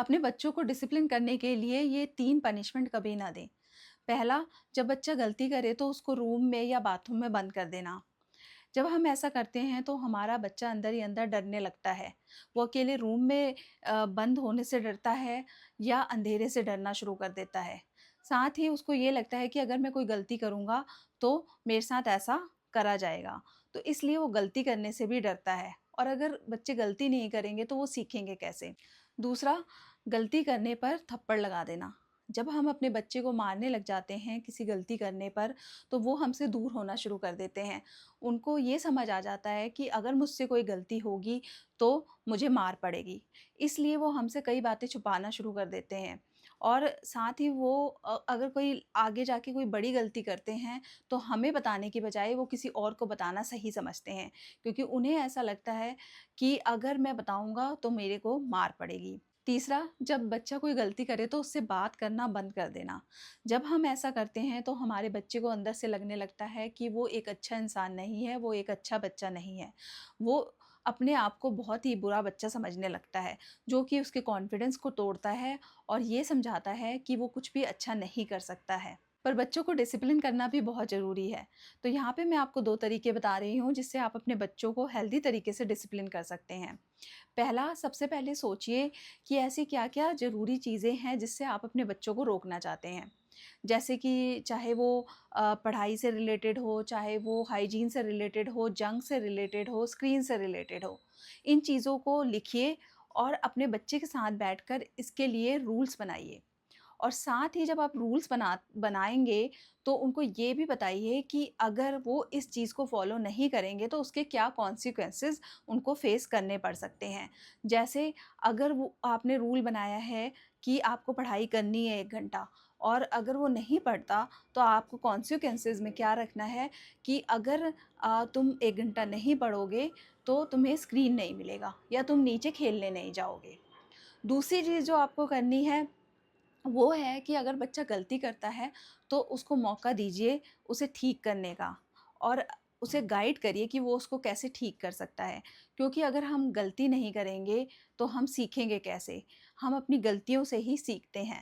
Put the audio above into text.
अपने बच्चों को डिसिप्लिन करने के लिए ये 3 पनिशमेंट कभी ना दें। पहला, जब बच्चा गलती करे तो उसको रूम में या बाथरूम में बंद कर देना। जब हम ऐसा करते हैं तो हमारा बच्चा अंदर ही अंदर डरने लगता है। वो अकेले रूम में बंद होने से डरता है या अंधेरे से डरना शुरू कर देता है। साथ ही उसको ये लगता है कि अगर मैं कोई गलती करूँगा तो मेरे साथ ऐसा करा जाएगा। तो इसलिए वो गलती करने से भी डरता है और अगर बच्चे गलती नहीं करेंगे तो वो सीखेंगे कैसे? दूसरा, गलती करने पर थप्पड़ लगा देना। जब हम अपने बच्चे को मारने लग जाते हैं किसी गलती करने पर, तो वो हमसे दूर होना शुरू कर देते हैं। उनको ये समझ आ जाता है कि अगर मुझसे कोई गलती होगी तो मुझे मार पड़ेगी। इसलिए वो हमसे कई बातें छुपाना शुरू कर देते हैं और साथ ही वो अगर कोई आगे जाके कोई बड़ी गलती करते हैं तो हमें बताने की बजाय वो किसी और को बताना सही समझते हैं, क्योंकि उन्हें ऐसा लगता है कि अगर मैं बताऊँगा तो मेरे को मार पड़ेगी। तीसरा, जब बच्चा कोई गलती करे तो उससे बात करना बंद कर देना। जब हम ऐसा करते हैं तो हमारे बच्चे को अंदर से लगने लगता है कि वो एक अच्छा इंसान नहीं है, वो एक अच्छा बच्चा नहीं है। वो अपने आप को बहुत ही बुरा बच्चा समझने लगता है, जो कि उसके कॉन्फिडेंस को तोड़ता है और ये समझाता है कि वो कुछ भी अच्छा नहीं कर सकता है। पर बच्चों को डिसिप्लिन करना भी बहुत ज़रूरी है। तो यहाँ पे मैं आपको 2 तरीके बता रही हूँ जिससे आप अपने बच्चों को हेल्दी तरीके से डिसिप्लिन कर सकते हैं। पहला, सबसे पहले सोचिए कि ऐसी क्या-क्या ज़रूरी चीज़ें हैं जिससे आप अपने बच्चों को रोकना चाहते हैं। जैसे कि चाहे वो पढ़ाई से रिलेटेड हो, चाहे वो हाइजीन से रिलेटेड हो, जंक से रिलेटेड हो, स्क्रीन से रिलेटेड हो। इन चीज़ों को लिखिए और अपने बच्चे के साथ बैठकर इसके लिए रूल्स बनाइए। और साथ ही जब आप रूल्स बनाएँगे तो उनको ये भी बताइए कि अगर वो इस चीज़ को फ़ॉलो नहीं करेंगे तो उसके क्या कॉन्सिक्वेंसेस उनको फ़ेस करने पड़ सकते हैं। जैसे अगर वो आपने रूल बनाया है कि आपको पढ़ाई करनी है 1 घंटा और अगर वो नहीं पढ़ता तो आपको कॉन्सिक्वेंसेस में क्या रखना है कि अगर तुम 1 घंटा नहीं पढ़ोगे तो तुम्हें स्क्रीन नहीं मिलेगा या तुम नीचे खेलने नहीं जाओगे। दूसरी चीज़ जो आपको करनी है वो है कि अगर बच्चा गलती करता है तो उसको मौका दीजिए उसे ठीक करने का और उसे गाइड करिए कि वो उसको कैसे ठीक कर सकता है। क्योंकि अगर हम गलती नहीं करेंगे तो हम सीखेंगे कैसे? हम अपनी गलतियों से ही सीखते हैं।